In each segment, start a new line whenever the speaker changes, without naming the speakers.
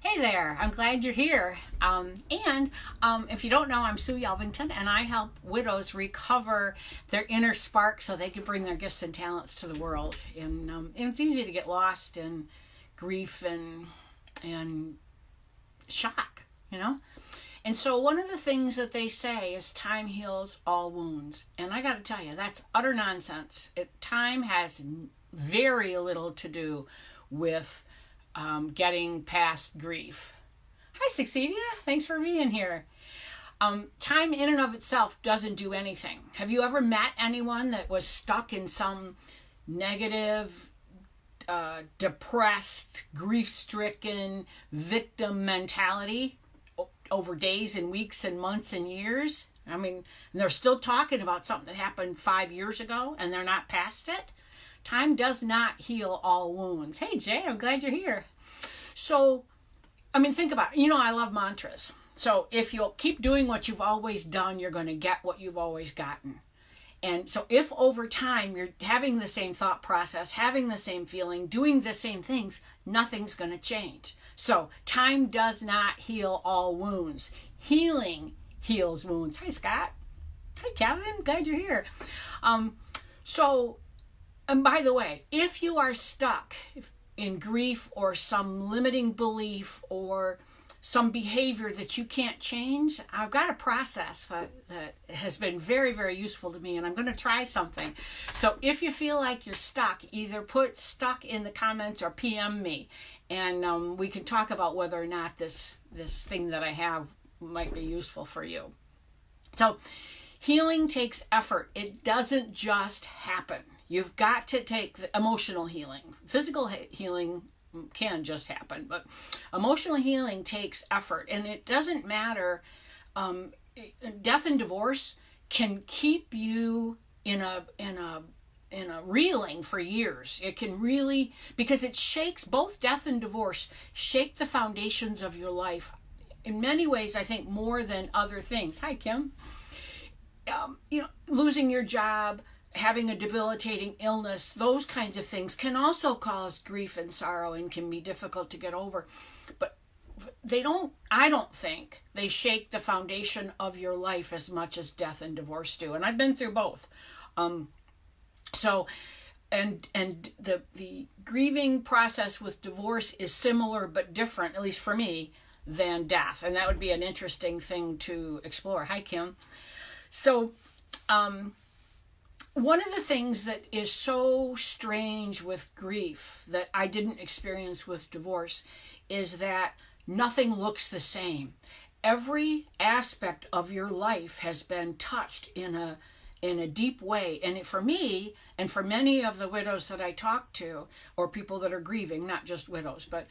Hey there, I'm glad you're here. If you don't know, I'm Sue Yelvington, and I help widows recover their inner spark so they can bring their gifts and talents to the world. And it's easy to get lost in grief and shock, you know? And so one of the things that they say is time heals all wounds. And I got to tell you, that's utter nonsense. Time has very little to do with getting past grief. Hi, Succedia. Thanks for being here. Time in and of itself doesn't do anything. Have you ever met anyone that was stuck in some negative, depressed, grief-stricken victim mentality over days and weeks and months and years? I mean, they're still talking about something that happened 5 years ago and they're not past it. Time does not heal all wounds. Hey, Jay, I'm glad you're here. So, think about it. I love mantras. So if you'll keep doing what you've always done, you're going to get what you've always gotten. And so if over time you're having the same thought process, having the same feeling, doing the same things, nothing's going to change. So time does not heal all wounds. Healing heals wounds. Hi, Scott. Hi, Kevin. Glad you're here. And by the way, if you are stuck in grief or some limiting belief or some behavior that you can't change, I've got a process that has been very, very useful to me, and I'm going to try something. So if you feel like you're stuck, either put stuck in the comments or PM me, and we can talk about whether or not this thing that I have might be useful for you. So healing takes effort. It doesn't just happen. You've got to take the emotional healing. Physical healing can just happen, but emotional healing takes effort, and it doesn't matter. Death and divorce can keep you in a reeling for years. It can really, because it shakes, both death and divorce shake the foundations of your life in many ways, I think, more than other things. Hi, Kim. Losing your job, having a debilitating illness, those kinds of things can also cause grief and sorrow and can be difficult to get over. But I don't think they shake the foundation of your life as much as death and divorce do. And I've been through both. The grieving process with divorce is similar but different, at least for me, than death. And that would be an interesting thing to explore. Hi, Kim. So, one of the things that is so strange with grief that I didn't experience with divorce is that nothing looks the same. Every aspect of your life has been touched in a deep way. And for me, and for many of the widows that I talk to, or people that are grieving, not just widows, but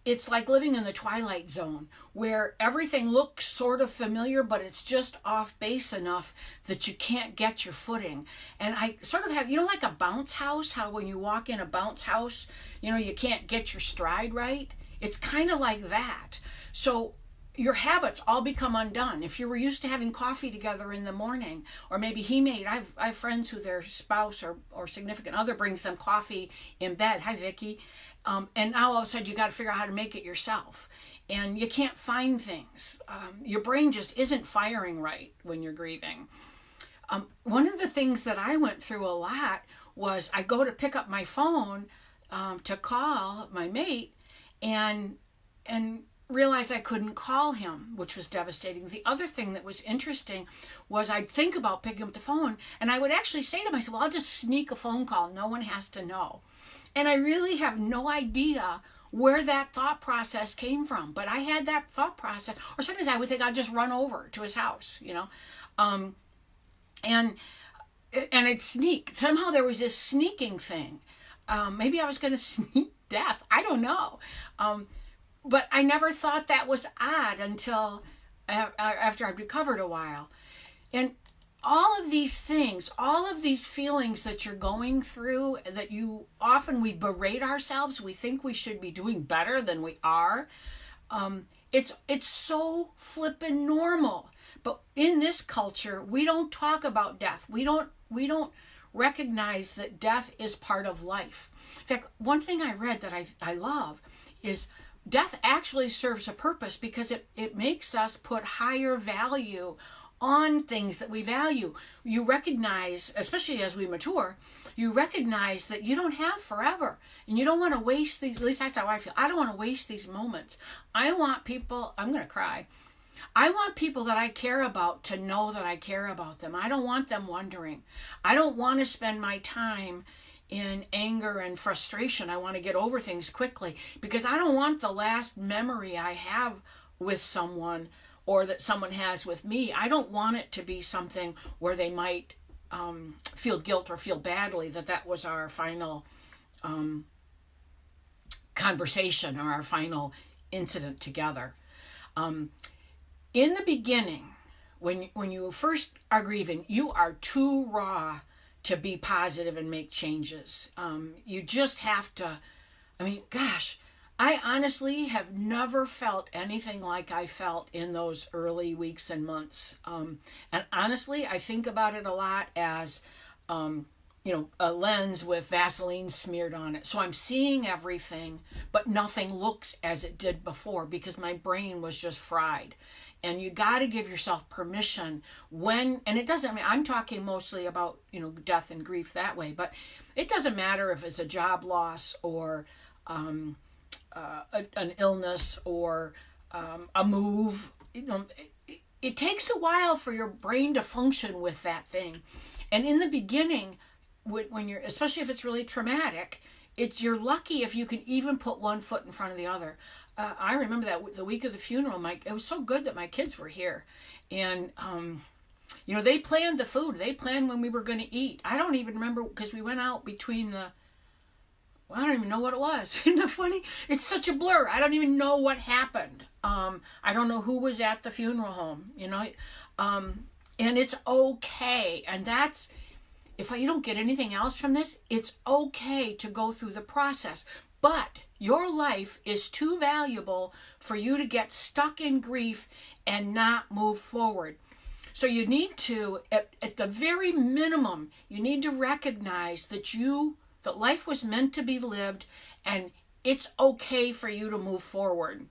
it's like living in the twilight zone where everything looks sort of familiar, but it's just off base enough that you can't get your footing. And I sort of have, like a bounce house, how when you walk in a bounce house, you can't get your stride right. It's kind of like that. So your habits all become undone. If you were used to having coffee together in the morning, or maybe I have friends who their spouse or significant other brings them coffee in bed. Hi, Vicky. And now all of a sudden you got to figure out how to make it yourself. And you can't find things. Your brain just isn't firing right when you're grieving. One of the things that I went through a lot was I go to pick up my phone to call my mate and realized I couldn't call him, which was devastating. The other thing that was interesting was I'd think about picking up the phone and I would actually say to myself, well, I'll just sneak a phone call. No one has to know. And I really have no idea where that thought process came from. But I had that thought process. Or sometimes I would think I'd just run over to his house, And I'd sneak. Somehow there was this sneaking thing. Maybe I was going to sneak death. I don't know. But I never thought that was odd until after I'd recovered a while. And all of these things, all of these feelings that you're going through, that we berate ourselves, we think we should be doing better than we are. It's so flippin' normal. But in this culture, we don't talk about death. We don't recognize that death is part of life. In fact, one thing I read that I love is death actually serves a purpose because it makes us put higher value on things that we value. You recognize, especially as we mature, you recognize that you don't have forever, and you don't want to waste these, at least that's how I feel. I don't want to waste these moments. I want people, I'm going to cry. I want people that I care about to know that I care about them. I don't want them wondering. I don't want to spend my time in anger and frustration. I want to get over things quickly because I don't want the last memory I have with someone or that someone has with me. I don't want it to be something where they might feel guilt or feel badly that was our final conversation or our final incident together. In the beginning, when you first are grieving, you are too raw to be positive and make changes. You just have to, gosh, I honestly have never felt anything like I felt in those early weeks and months. And honestly, I think about it a lot as, a lens with Vaseline smeared on it. So I'm seeing everything, but nothing looks as it did before because my brain was just fried. And you got to give yourself permission and it doesn't, I'm talking mostly about, death and grief that way, but it doesn't matter if it's a job loss or an illness or a move. It takes a while for your brain to function with that thing. And in the beginning, when you're, especially if it's really traumatic, you're lucky if you can even put one foot in front of the other. I remember that the week of the funeral, it was so good that my kids were here. And, they planned the food. They planned when we were going to eat. I don't even remember because we went out between I don't even know what it was. Isn't that funny? It's such a blur. I don't even know what happened. I don't know who was at the funeral home, and it's okay. And that's, if you don't get anything else from this, it's okay to go through the process. But your life is too valuable for you to get stuck in grief and not move forward. So you need to, at the very minimum, you need to recognize that life was meant to be lived and it's okay for you to move forward.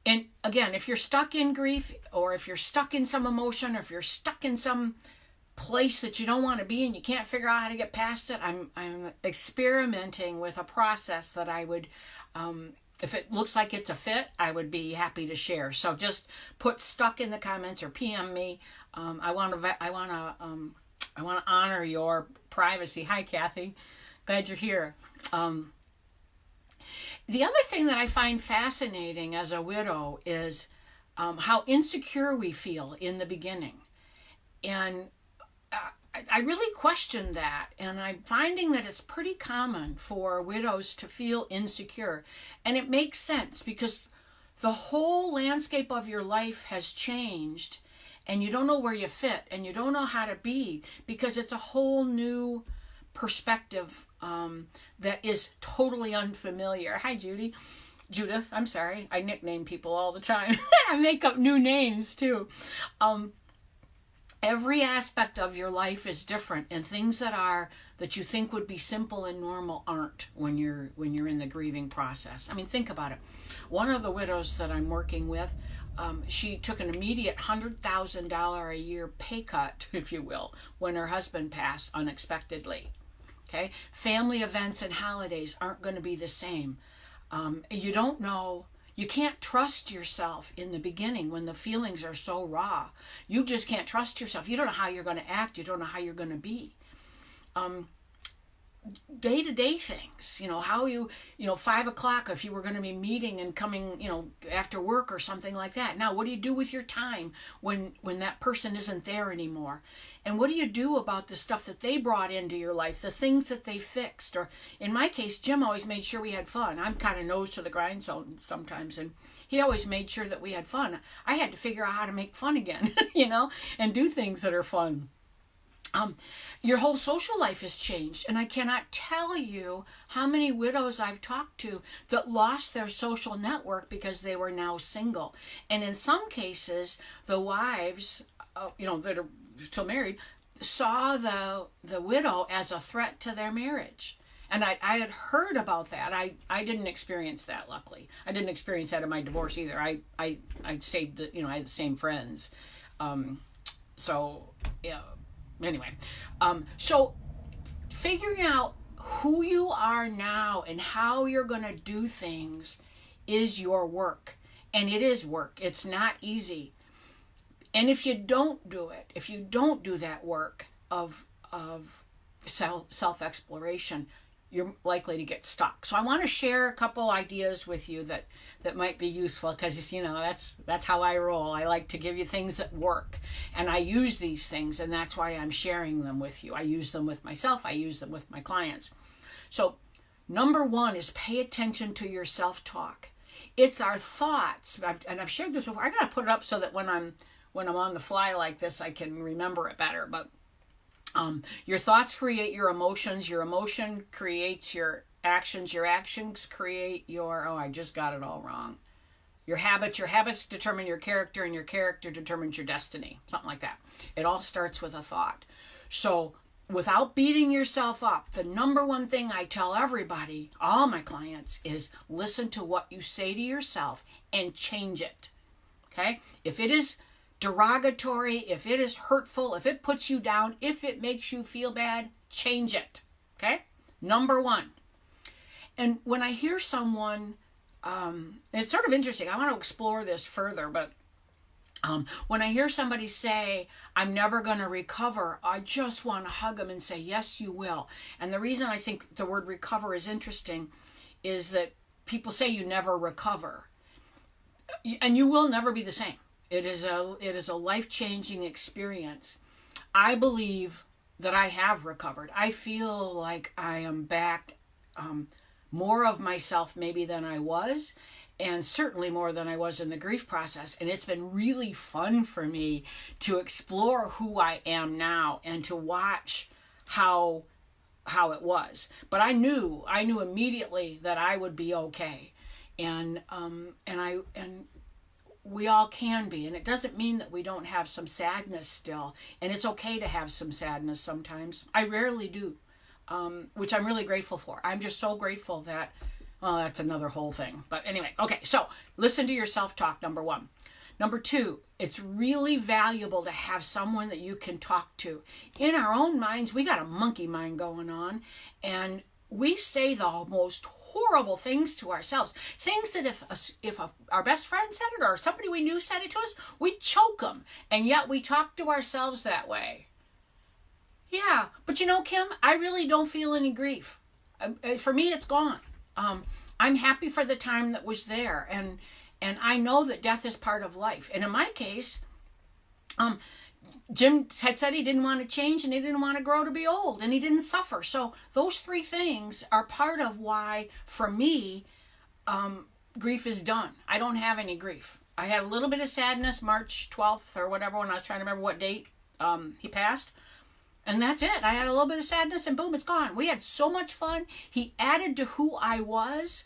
And again, if you're stuck in grief or if you're stuck in some emotion or if you're stuck in some place that you don't want to be and you can't figure out how to get past it, I'm experimenting with a process that I would, if it looks like it's a fit, I would be happy to share. So just put stuck in the comments or PM me. I want to honor your privacy. Hi, Kathy. Glad you're here. The other thing that I find fascinating as a widow is how insecure we feel in the beginning. And I really question that, and I'm finding that it's pretty common for widows to feel insecure. And it makes sense because the whole landscape of your life has changed, and you don't know where you fit, and you don't know how to be, because it's a whole new perspective that is totally unfamiliar. Hi, Judith, I'm sorry. I nickname people all the time. I make up new names, too. Every aspect of your life is different, and things that you think would be simple and normal aren't when you're in the grieving process. Think about it. One of the widows that I'm working with, she took an immediate $100,000 a year pay cut, if you will, when her husband passed unexpectedly. Okay, family events and holidays aren't going to be the same. You don't know. You can't trust yourself in the beginning when the feelings are so raw. You just can't trust yourself. You don't know how you're going to act. You don't know how you're going to be. Day-to-day things, how 5 o'clock, if you were going to be meeting and coming, after work or something like that. Now, what do you do with your time when that person isn't there anymore? And what do you do about the stuff that they brought into your life, the things that they fixed? Or in my case, Jim always made sure we had fun. I'm kind of nose to the grindstone sometimes, and he always made sure that we had fun. I had to figure out how to make fun again, and do things that are fun. Your whole social life has changed, and I cannot tell you how many widows I've talked to that lost their social network because they were now single. And in some cases, the wives, that are still married, saw the widow as a threat to their marriage. And I had heard about that. I didn't experience that, luckily. I didn't experience that in my divorce either. I saved the, I had the same friends. So, yeah, anyway. So figuring out who you are now and how you're going to do things is your work. And it is work. It's not easy. And if you don't do it, if you don't do that work of self-exploration, you're likely to get stuck. So I want to share a couple ideas with you that might be useful, because that's how I roll. I like to give you things that work, and I use these things, and that's why I'm sharing them with you. I use them with myself. I use them with my clients. So number one is pay attention to your self-talk. It's our thoughts, and I've shared this before. I got to put it up so that when I'm on the fly like this, I can remember it better. But your thoughts create your emotions. Your emotion creates your actions. Your actions create your, I just got it all wrong. Your habits determine your character, and your character determines your destiny. Something like that. It all starts with a thought. So without beating yourself up, the number one thing I tell everybody, all my clients, is listen to what you say to yourself and change it. Okay? If it is derogatory, if it is hurtful, if it puts you down, if it makes you feel bad, change it. Okay? Number one. And when I hear someone, it's sort of interesting. I want to explore this further, but when I hear somebody say, I'm never going to recover, I just want to hug them and say, yes, you will. And the reason I think the word recover is interesting is that people say you never recover. And you will never be the same. It is a life-changing experience. I believe that I have recovered. I feel like I am back, more of myself maybe than I was, and certainly more than I was in the grief process. And it's been really fun for me to explore who I am now and to watch how it was. But I knew immediately that I would be okay. And we all can be, and it doesn't mean that we don't have some sadness still, and it's okay to have some sadness sometimes. I rarely do, which I'm really grateful for. I'm just so grateful that, well, that's another whole thing. But anyway, okay, so listen to your self-talk, number one. Number two, it's really valuable to have someone that you can talk to. In our own minds, we got a monkey mind going on, and we say the most horrible things to ourselves. Things that if our best friend said it or somebody we knew said it to us, we'd choke them. And yet we talk to ourselves that way. Yeah, but Kim, I really don't feel any grief. For me, it's gone. I'm happy for the time that was there. And I know that death is part of life. And in my case, Jim had said he didn't want to change, and he didn't want to grow to be old, and he didn't suffer. So those three things are part of why, for me, grief is done. I don't have any grief. I had a little bit of sadness March 12th or whatever, when I was trying to remember what date he passed. And that's it. I had a little bit of sadness, and boom, it's gone. We had so much fun. He added to who I was.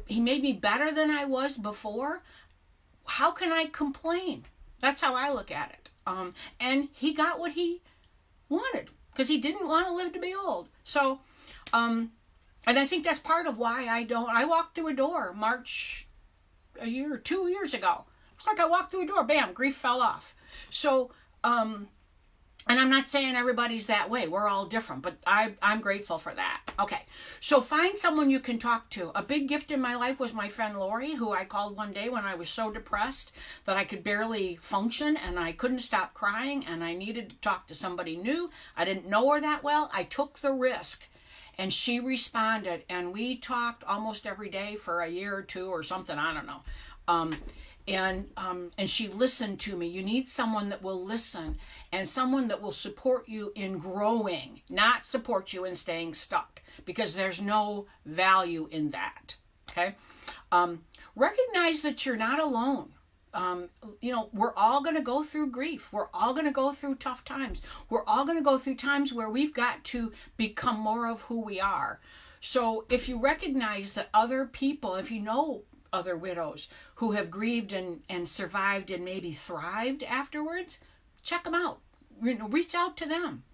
He made me better than I was before. How can I complain? That's how I look at it. And he got what he wanted, because he didn't want to live to be old. So, and I think that's part of why I walked through a door March 2 years ago. It's like I walked through a door, bam, grief fell off. So, and I'm not saying everybody's that way. We're all different, but I'm grateful for that. Okay, so find someone you can talk to. A big gift in my life was my friend Lori, who I called one day when I was so depressed that I could barely function, and I couldn't stop crying, and I needed to talk to somebody new. I didn't know her that well. I took the risk, and she responded, and we talked almost every day for a year or two or something. I don't know. And she listened to me. You need someone that will listen, and someone that will support you in growing, not support you in staying stuck, because there's no value in that. Okay? Recognize that you're not alone. We're all going to go through grief. We're all going to go through tough times. We're all going to go through times where we've got to become more of who we are. So if you recognize that other people, if you know other widows who have grieved and survived and maybe thrived afterwards, check them out. reach out to them.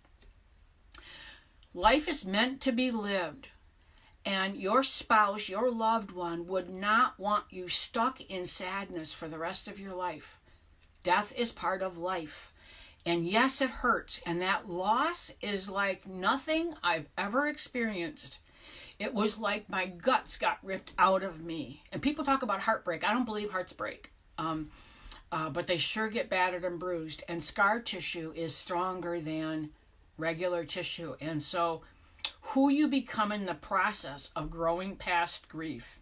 Life is meant to be lived. And your spouse, your loved one, would not want you stuck in sadness for the rest of your life. Death is part of life. And yes, it hurts. And that loss is like nothing I've ever experienced. It was like my guts got ripped out of me. And people talk about heartbreak. I don't believe hearts break. But they sure get battered and bruised. And scar tissue is stronger than regular tissue. And so who you become in the process of growing past grief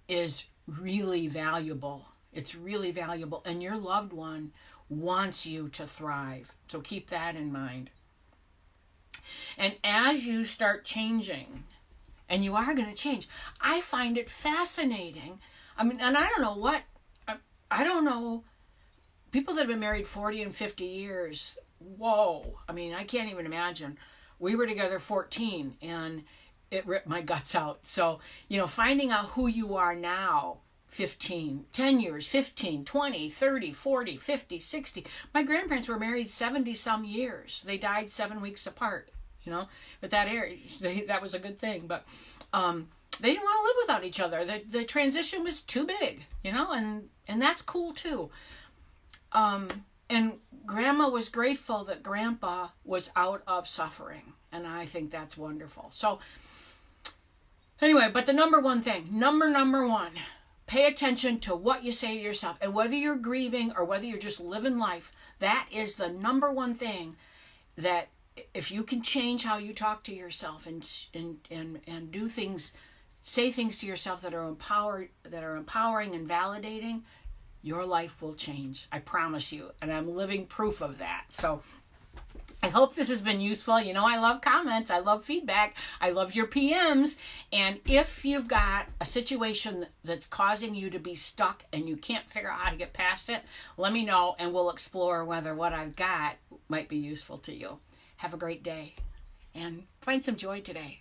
is really valuable. It's really valuable. And your loved one wants you to thrive. So keep that in mind. And as you start changing, and you are going to change, I find it fascinating. I mean, and I don't know what, I don't know, people that have been married 40 and 50 years, whoa. I mean, I can't even imagine. We were together 14 and it ripped my guts out. So, finding out who you are now, 10 years, 15, 20, 30, 40, 50, 60. My grandparents were married 70 some years. They died 7 weeks apart, but that was a good thing. But they didn't want to live without each other. The transition was too big, and that's cool too. And Grandma was grateful that Grandpa was out of suffering. And I think that's wonderful. So anyway, but the number one thing, number one, pay attention to what you say to yourself. And whether you're grieving or whether you're just living life, that is the number one thing that if you can change how you talk to yourself and do things, say things to yourself that are empowering and validating, your life will change. I promise you. And I'm living proof of that. So I hope this has been useful. I love comments. I love feedback. I love your PMs. And if you've got a situation that's causing you to be stuck and you can't figure out how to get past it, let me know and we'll explore whether what I've got might be useful to you. Have a great day and find some joy today.